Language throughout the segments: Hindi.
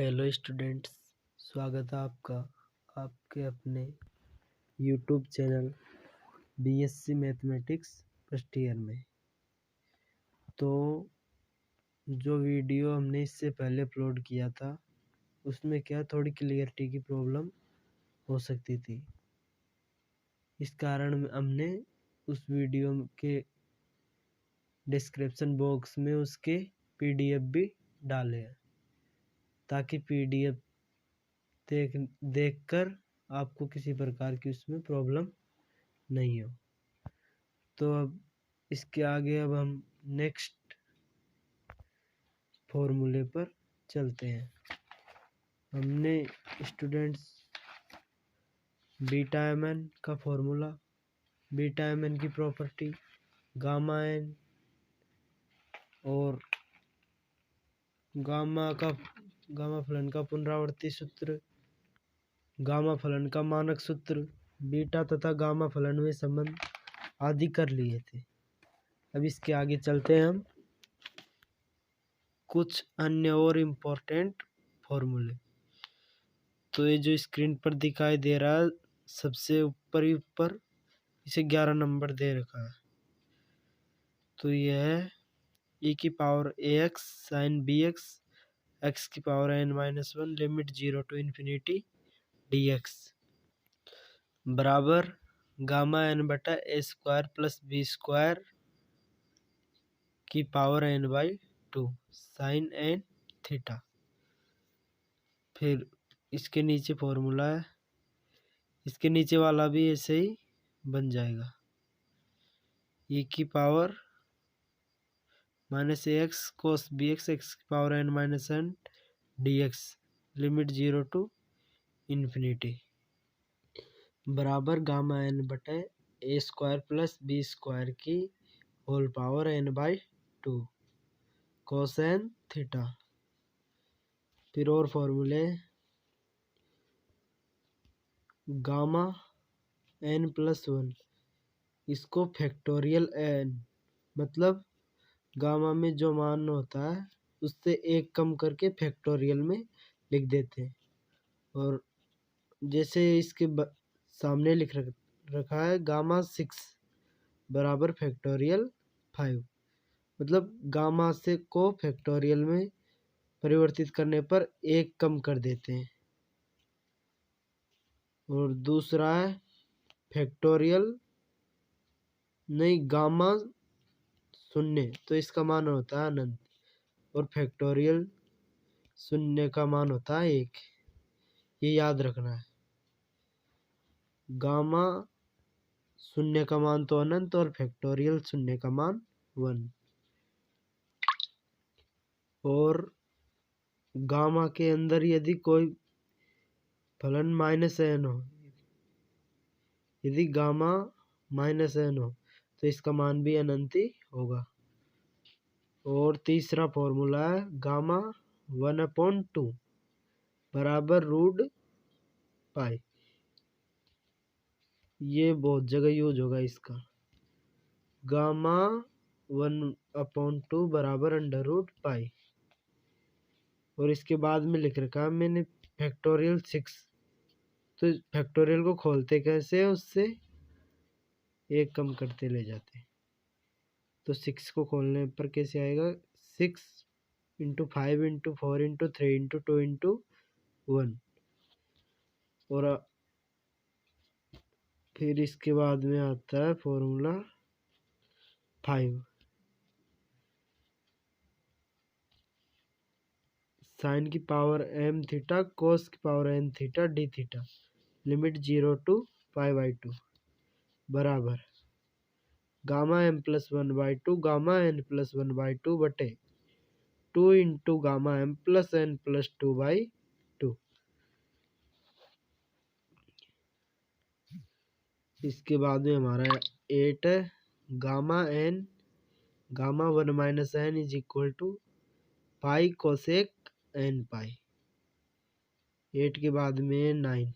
हेलो स्टूडेंट्स, स्वागत है आपका आपके अपने YouTube channel BSc mathematics first year में। तो जो वीडियो हमने इससे पहले अपलोड किया था उसमें क्या थोड़ी क्लियरिटी की प्रॉब्लम हो सकती थी। इस कारण हमने उस वीडियो के डिस्क्रिप्शन बॉक्स में उसके पीडीएफ भी डाले हैं ताकि पीडीएफ देखकर आपको किसी प्रकार की उसमें प्रॉब्लम नहीं हो। तो अब इसके आगे अब हम नेक्स्ट फॉर्मूले पर चलते हैं। हमने स्टूडेंट्स बीटा एम एन का फॉर्मूला, बीटा एम एन की प्रॉपर्टी, गामा एन और गामा फलन का पुनरावर्ती सूत्र, गामा फलन का मानक सूत्र, बीटा तथा गामा फलन में संबंध आदि कर लिए थे। अब इसके आगे चलते हैं हम कुछ अन्य और इम्पोर्टेंट फॉर्मूले। तो ये जो स्क्रीन पर दिखाई दे रहा है सबसे ऊपर इसे 11 नंबर दे रखा है। तो यह है e की power ax sin bx x की power n-1 limit 0 to infinity dx बराबर गामा n बटा a square plus b square की पावर n/2 साइन n थीटा। फिर इसके नीचे फॉर्मूला है, इसके नीचे वाला भी ऐसे ही बन जाएगा। e की power minus x cos b x x की power n-n dx limit 0 to infinity बराबर गामा n बटे a square plus b square की whole power n/2 cos n थीटा। फिर और फॉर्मूले गामा n+1, इसको फैक्टोरियल n मतलब गामा में जो मान होता है उससे एक कम करके फैक्टोरियल में लिख देते हैं। और जैसे इसके सामने लिख रखा है गामा 6 बराबर फैक्टोरियल 5, मतलब गामा से को फैक्टोरियल में परिवर्तित करने पर एक कम कर देते हैं। और दूसरा है फैक्टोरियल नहीं गामा 0, तो इसका मान होता है अनंत और फैक्टोरियल 0 का मान होता है 1। ये याद रखना है, गामा 0 का मान तो अनंत और फैक्टोरियल 0 का मान 1। और गामा के अंदर यदि कोई फलन -n हो, यदि गामा -n हो तो इसका मान भी अनंत ही होगा। और तीसरा फॉर्मूला है गामा 1/2 बराबर √π। ये बहुत जगह यूज होगा इसका, गामा 1/2 बराबर √π। और इसके बाद में लिख रखा है मैंने फैक्टोरियल 6, तो फैक्टोरियल को खोलते कैसे, उससे एक कम करते ले जाते। तो 6 को खोलने पर कैसे आएगा, 6 × 5 × 4 × 3 × 2 × 1। और फिर इसके बाद में आता है फॉर्मूला 5, साइन की पावर m थीटा कोस की power n theta d theta limit 0 to π/2 बराबर गामा m+1/2 गामा n+1/2 बटे 2 × गामा m+n+2/2। इसके बाद में हमारा 8 है गामा 1 - n = पाई कोसेक nπ। 8 के बाद में 9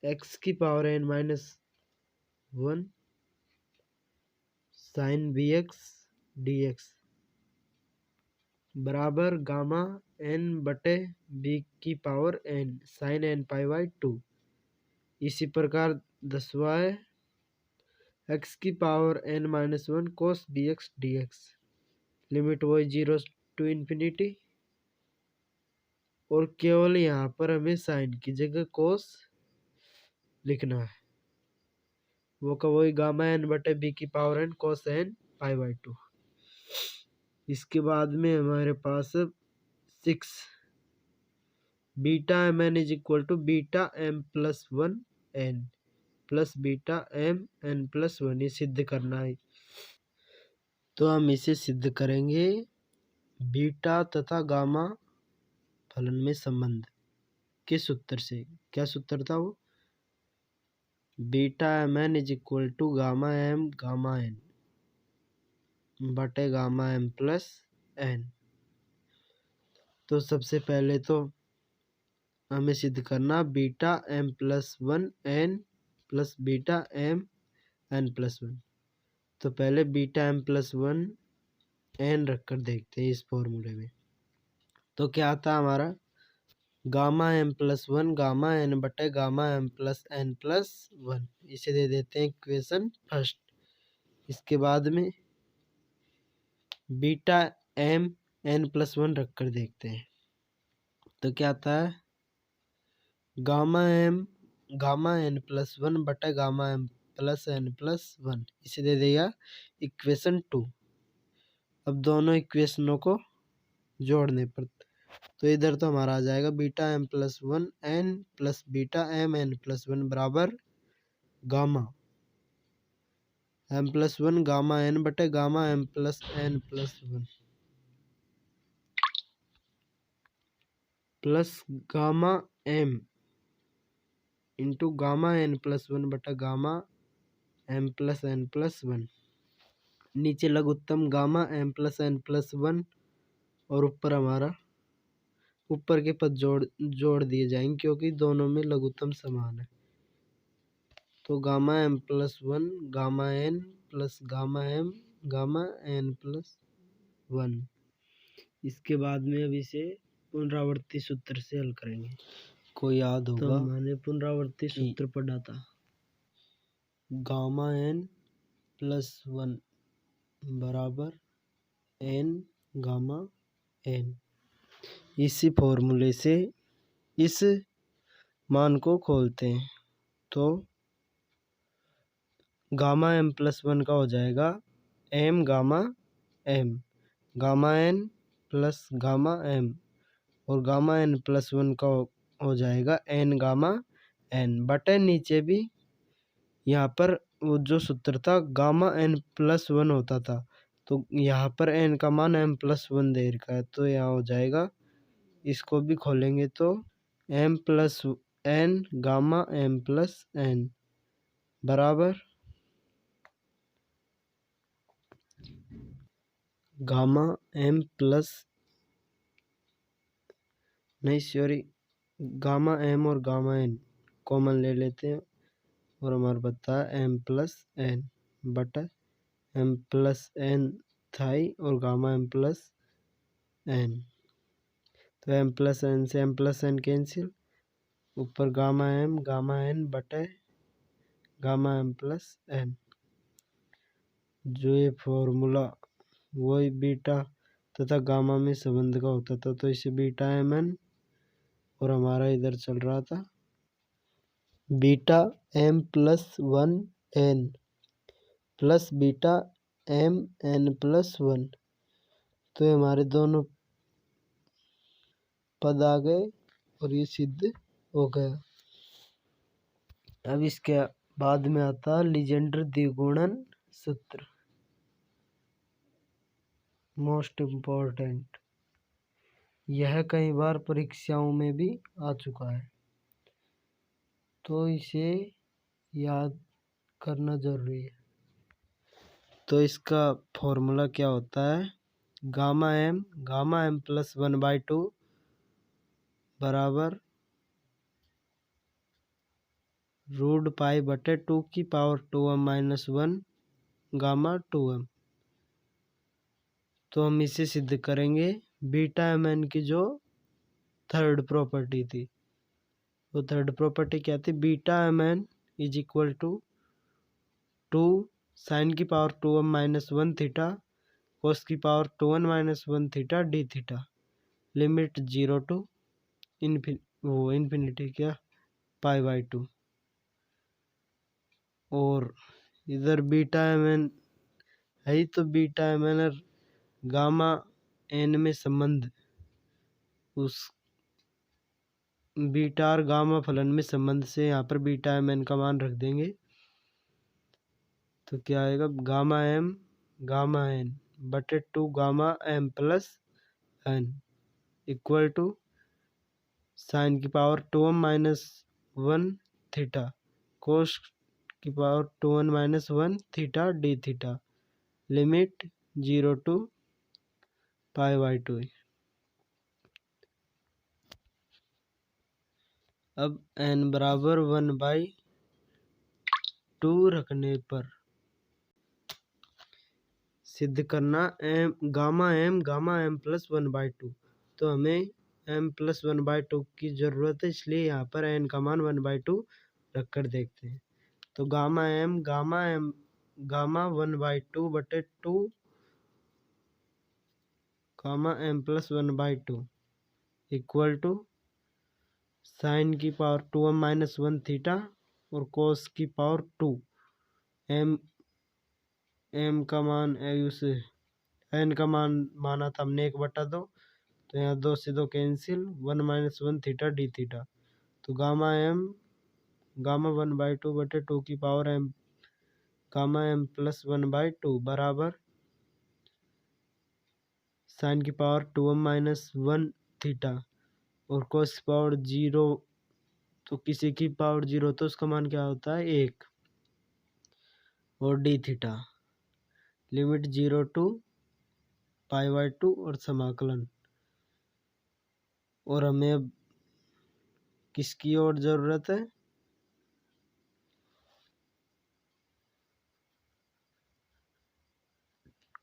x की power n-1 sine b x d x बराबर गामा एन बटे बी की power n sine n pi by 2। इसी प्रकार 10वां है एक्स की power n minus 1 cos b x d x limit वही 0 टू इन्फिनिटी और केवल यहाँ पर हमें साइन की जगह कोस लिखना है। वो का वही गामा एन बटे बी की power n cos n pi by 2। इसके बाद में हमारे पास 6 beta m n is equal to beta m plus 1 n plus beta m n plus 1 ये सिद्ध करना है। तो हम इसे सिद्ध करेंगे बीटा तथा गामा फलन में संबंध के सूत्र से। क्या सूत्र था वो? Beta m n is equal to gamma m gamma n बटे गामा एम प्लस एन। तो सबसे पहले तो हमें सिद्ध करना beta m plus 1 n plus beta m n plus 1। तो पहले बीटा एम प्लस 1 एन रखकर देखते हैं इस फॉर्मूले में। तो क्या आता हमारा gamma m plus 1 gamma n बटे gamma m plus n plus 1। इसे दे देते हैं इक्वेशन फर्स्ट। इसके बाद में बीटा एम एन प्लस 1 रखकर देखते हैं। तो क्या आता है गामा एन प्लस 1 बटे gamma m plus n plus 1। इसे दे देगा इक्वेशन 2। अब दोनों इक्वेशनों को जोड़ने पर तो इधर तो हमारा आ जाएगा beta m plus 1 n plus beta m n plus 1 बराबर gamma m plus 1 gamma n बटे gamma m plus n plus 1 plus gamma m into gamma n plus 1 बटा gamma m plus n plus 1। नीचे लघुत्तम gamma m plus n plus 1 और ऊपर हमारा ऊपर के पद जोड़ दिए जाएंगे क्योंकि दोनों में लघुत्तम समान है। तो gamma m plus 1 gamma n plus gamma m gamma n plus 1। इसके बाद में अब इसे पुनरावर्ती सूत्र से हल करेंगे। को याद होगा तो मैंने पुनरावर्ती सूत्र पढ़ा था गामा एन प्लस 1 बराबर एन गामा एन। इसी फॉर्मूले से इस मान को खोलते हैं तो गामा एम प्लस 1 का हो जाएगा m gamma n plus gamma m और गामा एन प्लस 1 का हो जाएगा एन गामा एन बटे नीचे भी यहाँ पर वो जो सूत्र था गामा एन प्लस 1 होता था तो यहाँ पर एन का मान एम प्लस 1 दे रखा है तो यहाँ हो जाएगा। इसको भी खोलेंगे तो m plus n gamma m plus n बराबर गामा एम प्लस नहीं सॉरी गामा एम और गामा एन कॉमन ले लेते हैं और हमारा बता है एम प्लस एन बटा एम प्लस एन थाई और गामा एम प्लस एन। तो एम प्लस एन से एम प्लस एन कैंसिल ऊपर गामा एन बटे गामा एम प्लस एन। जो ये फॉर्मूला वही बीटा तथा गामा में संबंध का होता था तो इसे बीटा एम एन और हमारा इधर चल रहा था beta m plus 1 n plus beta m n plus 1। तो हमारे दोनों पद आ गए और ये सिद्ध हो गया। अब इसके बाद में आता लीजेंडर द्विगुणन सूत्र मोस्ट इम्पोर्टेंट। यह कई बार परीक्षाओं में भी आ चुका है तो इसे याद करना जरूरी है। तो इसका फॉर्मूला क्या होता है गामा एम प्लस 1/2 बराबर रूट पाई बटे 2 की पावर 2m-1 गामा 2m। तो हम इसे सिद्ध करेंगे। बीटा एम एन की जो थर्ड प्रॉपर्टी थी, वो थर्ड प्रॉपर्टी क्या थी? Beta m n is equal to 2 sine की power 2m minus 1 theta cos की power 2n minus 1 theta d theta. Limit 0 to infinity क्या π/2। और इधर बीटा एम एन है, तो बीटा एम एन और गामा एन में संबंध, उस बीटा और गामा फलन में संबंध से यहाँ पर बीटा एम एन का मान रख देंगे। तो क्या आएगा? गामा एन बटे 2 gamma m plus n equal to sine की power 2m minus 1 theta cos की power 2n minus 1 theta d theta. Limit 0 to π/2। अब n बराबर 1/2 रखने पर सिद्ध करना गामा एम प्लस 1/2। तो हमें m प्लस 1/2 की जरूरत है, इसलिए यहाँ पर n का मान 1/2 रख कर देखते हैं। तो गामा एम 1/2 बटे 2 gamma m plus 1/2 equal to sine की पावर 2m माइनस 1 थीटा और कोस की पावर 2 m का मान उसे n का मान माना था हमने 1/2। तो यहाँ 2 से 2 cancel 1 minus 1 theta d theta. तो गामा 1/2 बटे 2 की power m gamma m plus 1/2 बराबर साइन की पावर 2m माइनस 1 थीटा और कोस की पावर 0। तो किसी की पावर 0 तो उसका मान क्या होता है? 1 और डी थीटा। लिमिट 0 टू π/2 और समाकलन। और हमें अब किसकी और जरूरत है?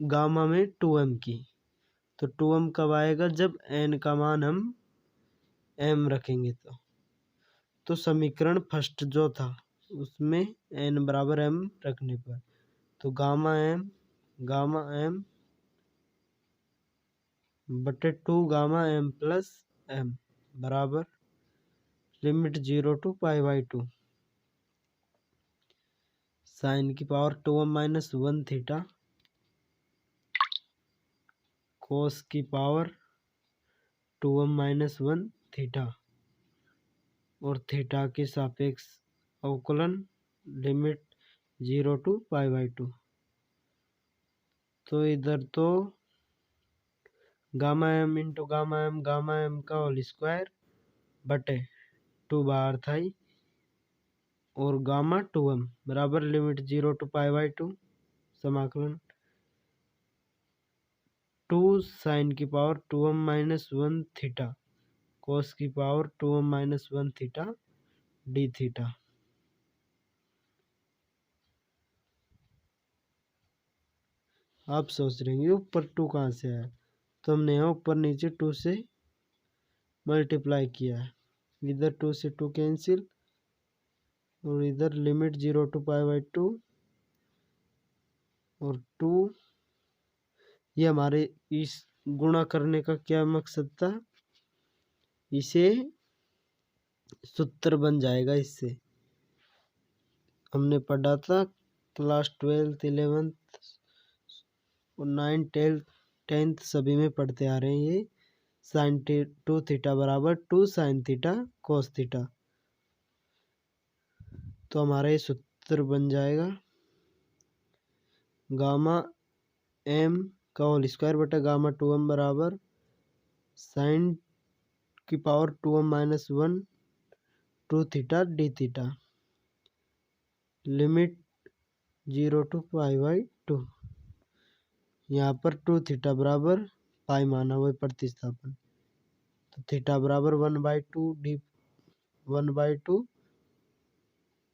गामा में 2m की। तो 2m कब आएगा? जब n का मान हम m रखेंगे। तो समीकरण फर्स्ट जो था उसमें n बराबर m रखने पर, तो गामा m बटे 2 गामा m प्लस m बराबर लिमिट 0 टू π/2 साइन की power 2m minus 1 theta cos की पावर 2m माइनस 1 थीटा और थीटा के सापेक्ष अवकलन। Limit 0 to π/2। तो इधर तो गामा एम का होल स्क्वायर बटे 2 बाहर था ही, और गामा 2m बराबर लिमिट 0 टू π/2 समाकलन 2 साइन की power 2m minus 1 theta cos की power 2m minus 1 theta d theta. आप सोच रहे हैं ऊपर 2 कहाँ से आया? तो हमने यहाँ ऊपर नीचे 2 से मल्टीप्लाई किया है। इधर 2 से 2 कैंसिल और इधर लिमिट 0 टू π/2 और 2। ये हमारे इस गुणा करने का क्या मकसद था? इसे सूत्र बन जाएगा। इससे हमने पढ़ा था क्लास 12th 11th और 9th 10th सभी में पढ़ते आ रहे हैं। ये साइन 2 थीटा बराबर 2 साइन थीटा कोस थीटा। तो हमारा ये सूत्र बन जाएगा गामा m का होल स्क्वायर बटा गामा 2m बराबर साइन की power 2m minus 1 2 theta d theta. Limit 0 to π/2। यहाँ पर 2 थीटा बराबर पाई माना हुआ प्रतिस्थापन। तो थीटा बराबर 1/2 डी 1/2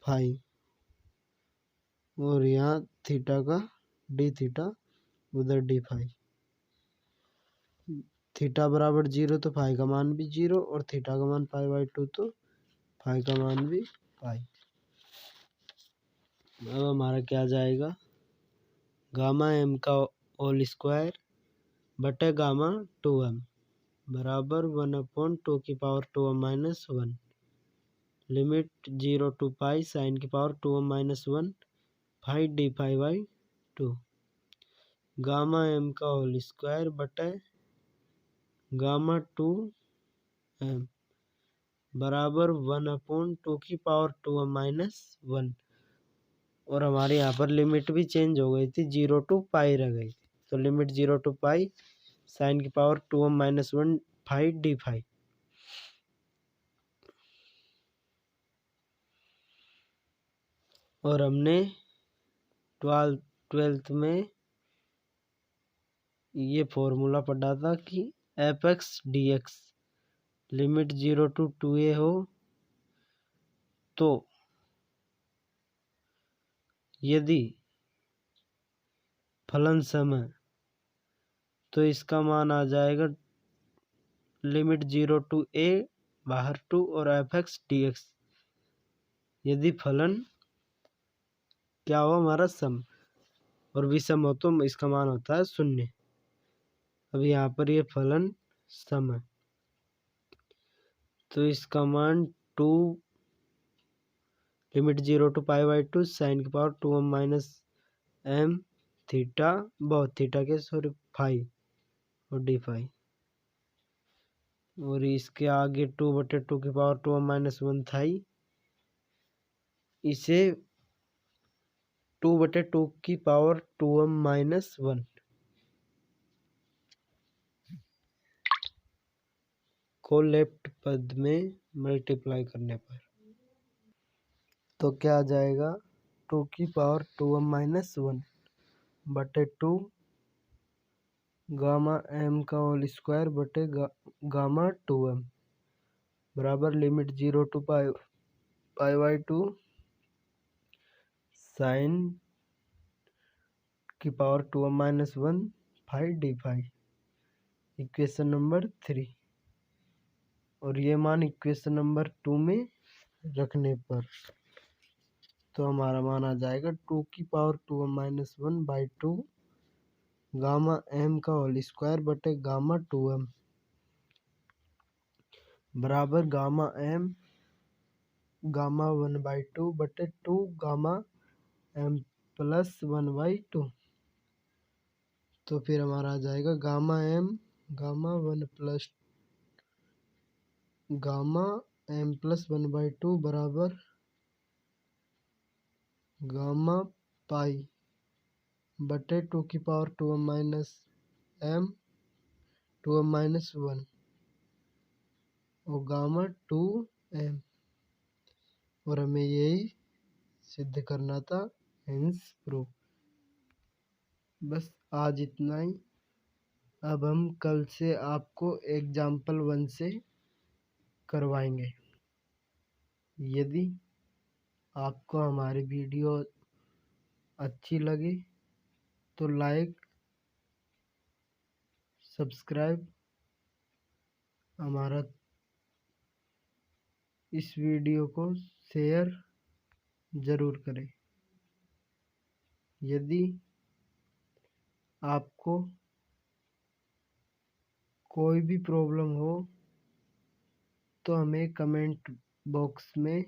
फाई और यहाँ थीटा का डी थीटा उधर डी फाई। थीटा बराबर 0 तो फाई का मान भी 0 और थीटा का मान पाई/2 तो फाई का मान भी पाई। अब हमारा क्या जाएगा, गामा एम का होल स्क्वायर बटे गामा 2m बराबर 1/2 लिमिट 0 to पाई साइन की power 2m-1 phi d phi by 2। Gamma m का होल स्क्वायर बटे गामा 2m बराबर 1/2 और हमारे यहाँ पर लिमिट भी चेंज हो गई थी, 0 to पाई रह गई थी, तो लिमिट 0 to पाई साइन की power 2m-1 phi d phi. और हमने 12th में ये फॉर्मूला पढ़ा था कि f(x) dx limit 0 to 2a हो तो यदि फलन सम है तो इसका मान आ जाएगा लिमिट 0 to a बाहर 2 और f(x) dx यदि फलन क्या हो हमारा सम और विषम हो तो इसका मान होता है 0। अब यहाँ पर ये फलन सम है तो इसका मान 2 लिमिट 0 to पाई/2 साइन की पावर 2m-m थीटा बहुत थीटा के सॉरी फाई और डी फाई और इसके आगे 2/2 की पावर 2m-1 था ही। इसे 2/2 की पावर 2m-1 को लेफ्ट पद में मल्टीप्लाई करने पर तो क्या आ जाएगा, 2 की पावर 2m-1 बटे 2 गामा एम का होल स्क्वायर बटे गामा 2m बराबर लिमिट 0 to पाई/2 साइन की power 2m-1 phi d phi. Equation number 3 और ये मान इक्वेशन नंबर 2 में रखने पर तो हमारा मान आ जाएगा 2 की power 2m-1 by 2 gamma m का होल स्क्वायर बटे गामा 2m बराबर गामा एम गामा 1/2 बटे 2 गामा एम प्लस 1/2। तो फिर हमारा आ जाएगा gamma m gamma 1 plus gamma m plus 1/2 बराबर गामा पाई बटे 2 की पावर 2m-1 और गामा 2m और हमें यही सिद्ध करना था, हेंस प्रूफ। बस आज इतना ही। अब हम कल से आपको एग्जाम्पल 1 से करवाएंगे। यदि आपको हमारी वीडियो अच्छी लगी तो लाइक सब्सक्राइब हमारा इस वीडियो को शेयर ज़रूर करें। यदि आपको कोई भी प्रॉब्लम हो तो हमें कमेंट बॉक्स में